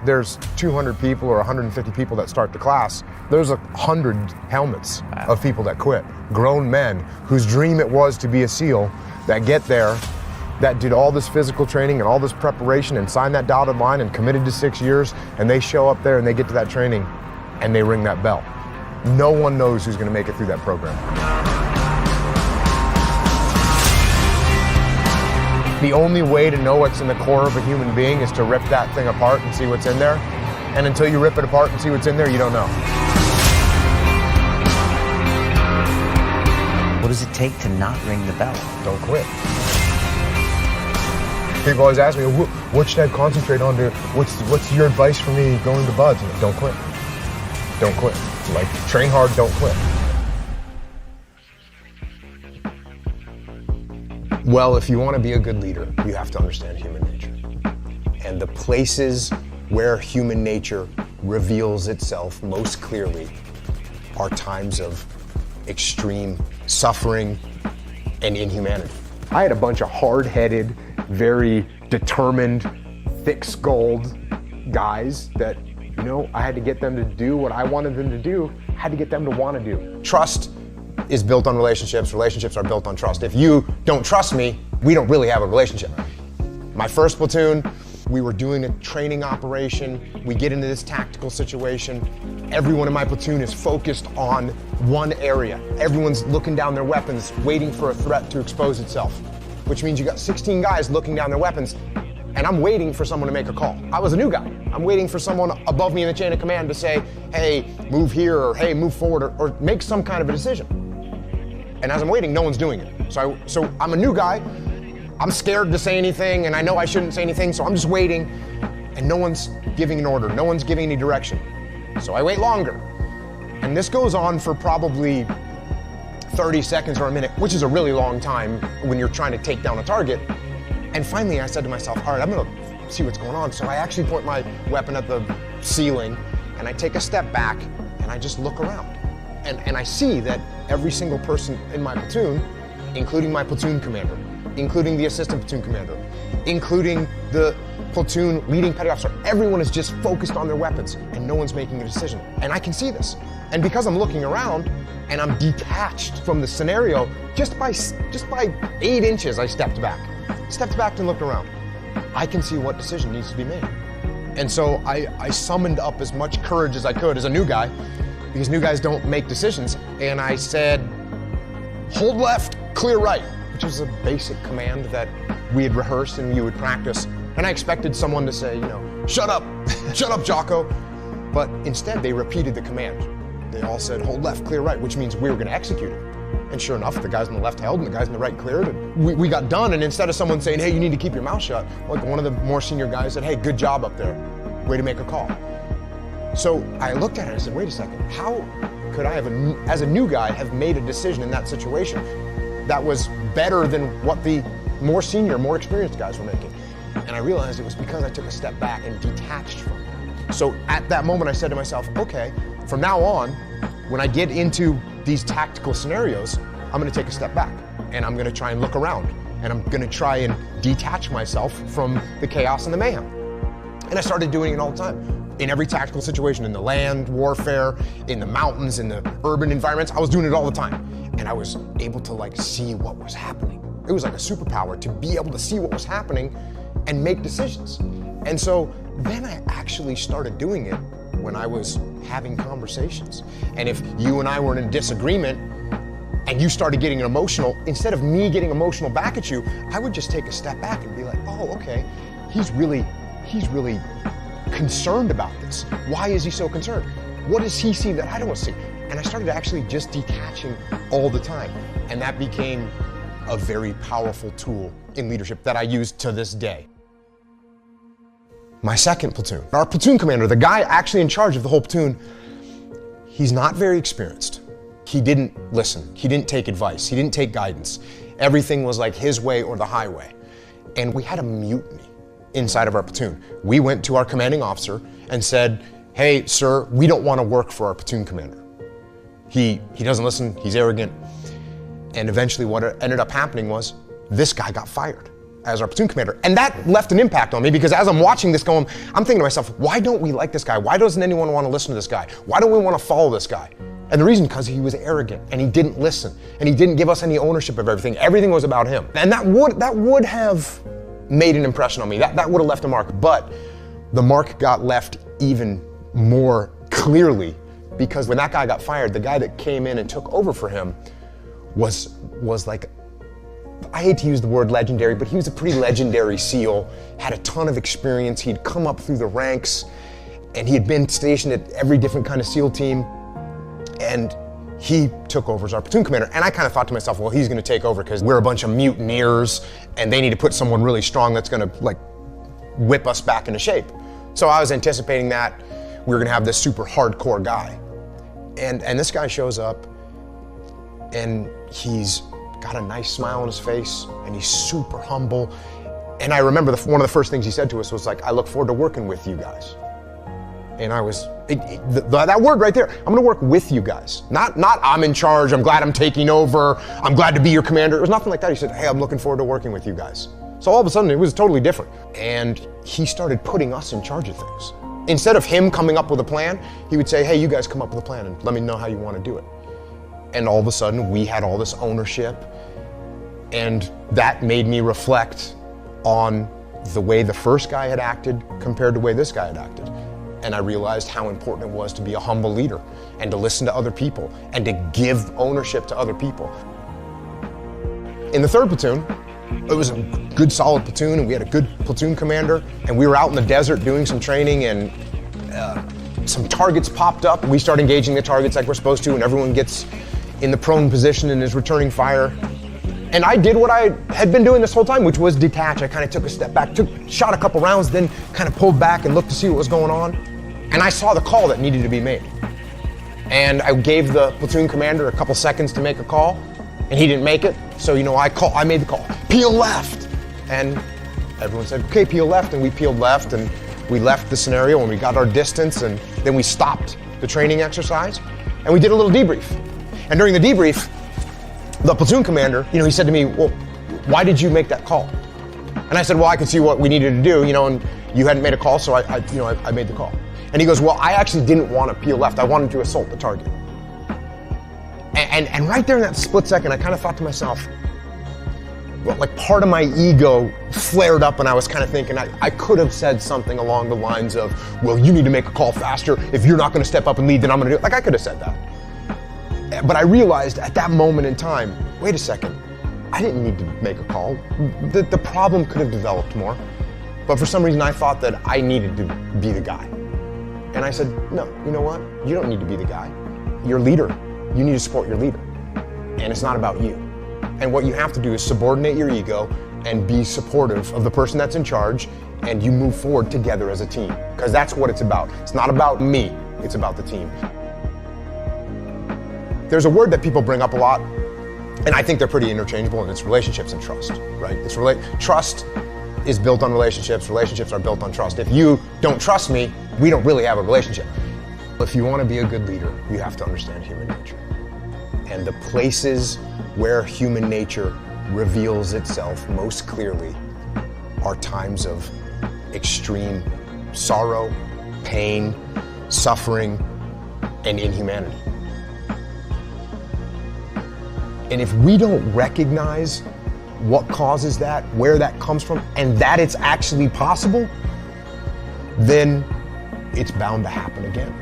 there's 200 people or 150 people that start the class, there's 100 helmets of people that quit. Grown men whose dream it was to be a SEAL that get there, that did all this physical training and all this preparation and signed that dotted line and committed to 6 years, and they show up there and they get to that training and they ring that bell. No one knows who's gonna make it through that program. The only way to know what's in the core of a human being is to rip that thing apart and see what's in there. And until you rip it apart and see what's in there, you don't know. What does it take to not ring the bell? Don't quit. People always ask me, what should I concentrate on? What's your advice for me going to buds? Don't quit. Don't quit. Like, train hard, don't quit. Well, if you want to be a good leader, you have to understand human nature. And the places where human nature reveals itself most clearly are times of extreme suffering and inhumanity. I had a bunch of hard-headed, very determined, thick-skulled guys that, you know, I had to get them to do what I wanted them to do, I had to get them to want to do. Trust is built on relationships. Relationships are built on trust. If you don't trust me, we don't really have a relationship. My first platoon, we were doing a training operation. We get into this tactical situation. Everyone in my platoon is focused on one area. Everyone's looking down their weapons, waiting for a threat to expose itself, which means you got 16 guys looking down their weapons, and I'm waiting for someone to make a call. I was a new guy. I'm waiting for someone above me in the chain of command to say, hey, move here, or hey, move forward, or make some kind of a decision. And as I'm waiting, no one's doing it. So I'm a new guy. I'm scared to say anything, and I know I shouldn't say anything, so I'm just waiting, and no one's giving an order. No one's giving any direction. So I wait longer. And this goes on for probably 30 seconds or a minute, which is a really long time when you're trying to take down a target. And finally, I said to myself, all right, I'm gonna see what's going on. So I actually point my weapon at the ceiling, and I take a step back, and I just look around. And I see that every single person in my platoon, including my platoon commander, including the assistant platoon commander, including the platoon leading petty officer, everyone is just focused on their weapons and no one's making a decision. And I can see this. And because I'm looking around and I'm detached from the scenario, just by 8 inches, I stepped back and looked around. I can see what decision needs to be made. And so I summoned up as much courage as I could as a new guy, because new guys don't make decisions. And I said, hold left, clear right, which was a basic command that we had rehearsed and you would practice. And I expected someone to say, you know, shut up, Jocko. But instead they repeated the command. They all said, hold left, clear right, which means we were gonna execute it. And sure enough, the guys on the left held and the guys on the right cleared. And we got done, and instead of someone saying, hey, you need to keep your mouth shut, like one of the more senior guys said, hey, good job up there, way to make a call. So I looked at it and I said, wait a second, how could I have, as a new guy, have made a decision in that situation that was better than what the more senior, more experienced guys were making? And I realized it was because I took a step back and detached from that. So at that moment I said to myself, okay, from now on, when I get into these tactical scenarios, I'm gonna take a step back and I'm gonna try and look around and I'm gonna try and detach myself from the chaos and the mayhem. And I started doing it all the time. In every tactical situation, in the land warfare, in the mountains, in the urban environments, I was doing it all the time. And I was able to like see what was happening. It was like a superpower to be able to see what was happening and make decisions. And so then I actually started doing it when I was having conversations. And if you and I were in a disagreement and you started getting emotional, instead of me getting emotional back at you, I would just take a step back and be like, oh, okay, he's really concerned about this. Why is he so concerned? What does he see that I don't see? And I started actually just detaching all the time. And that became a very powerful tool in leadership that I use to this day. My second platoon, our platoon commander, the guy actually in charge of the whole platoon, he's not very experienced. He didn't listen. He didn't take advice. He didn't take guidance. Everything was like his way or the highway. And we had a mutiny inside of our platoon. We went to our commanding officer and said, hey, sir, we don't want to work for our platoon commander. He doesn't listen, he's arrogant. And eventually what ended up happening was this guy got fired. as our platoon commander. And that left an impact on me because as I'm watching this going, I'm thinking to myself, why don't we like this guy? Why doesn't anyone want to listen to this guy? Why don't we want to follow this guy? And the reason, because he was arrogant and he didn't listen and he didn't give us any ownership of everything. Everything was about him. And that would have made an impression on me. That would have left a mark. But the mark got left even more clearly because when that guy got fired, the guy that came in and took over for him was like, I hate to use the word legendary, but he was a pretty legendary SEAL, had a ton of experience. He'd come up through the ranks and he had been stationed at every different kind of SEAL team. And he took over as our platoon commander. And I kind of thought to myself, well, he's going to take over because we're a bunch of mutineers and they need to put someone really strong that's going to like whip us back into shape. So I was anticipating that we were going to have this super hardcore guy. And this guy shows up and he's got a nice smile on his face and he's super humble. And I remember one of the first things he said to us was like, I look forward to working with you guys. And I was, that word right there, I'm gonna work with you guys. Not I'm in charge, I'm glad I'm taking over, I'm glad to be your commander. It was nothing like that. He said, hey, I'm looking forward to working with you guys. So all of a sudden it was totally different. And he started putting us in charge of things. Instead of him coming up with a plan, he would say, hey, you guys come up with a plan and let me know how you want to do it. And all of a sudden we had all this ownership, and that made me reflect on the way the first guy had acted compared to the way this guy had acted. And I realized how important it was to be a humble leader and to listen to other people and to give ownership to other people. In the 3rd platoon, it was a good solid platoon and we had a good platoon commander, and we were out in the desert doing some training, and some targets popped up. We start engaging the targets like we're supposed to, and everyone gets in the prone position and is returning fire. And I did what I had been doing this whole time, which was detach. I kind of took a step back, shot a couple rounds, then kind of pulled back and looked to see what was going on. And I saw the call that needed to be made. And I gave the platoon commander a couple seconds to make a call, and he didn't make it. So, I made the call, peel left. And everyone said, okay, peel left. And we peeled left, and we left the scenario, and we got our distance, and then we stopped the training exercise, and we did a little debrief. And during the debrief, the platoon commander, he said to me, well, why did you make that call? And I said, well, I could see what we needed to do, and you hadn't made a call, so I made the call. And he goes, well, I actually didn't want to peel left. I wanted to assault the target. And right there in that split second, I kind of thought to myself, well, like part of my ego flared up, and I was kind of thinking I could have said something along the lines of, well, you need to make a call faster. If you're not going to step up and lead, then I'm going to do it. Like I could have said that. But I realized at that moment in time, wait a second, I didn't need to make a call. The problem could have developed more. But for some reason, I thought that I needed to be the guy. And I said, no, you know what? You don't need to be the guy. You're a leader. You need to support your leader. And it's not about you. And what you have to do is subordinate your ego and be supportive of the person that's in charge, and you move forward together as a team. Because that's what it's about. It's not about me, it's about the team. There's a word that people bring up a lot, and I think they're pretty interchangeable, and it's relationships and trust, right? Trust is built on relationships. Relationships are built on trust. If you don't trust me, we don't really have a relationship. If you want to be a good leader, you have to understand human nature. And the places where human nature reveals itself most clearly are times of extreme sorrow, pain, suffering, and inhumanity. And if we don't recognize what causes that, where that comes from, and that it's actually possible, then it's bound to happen again.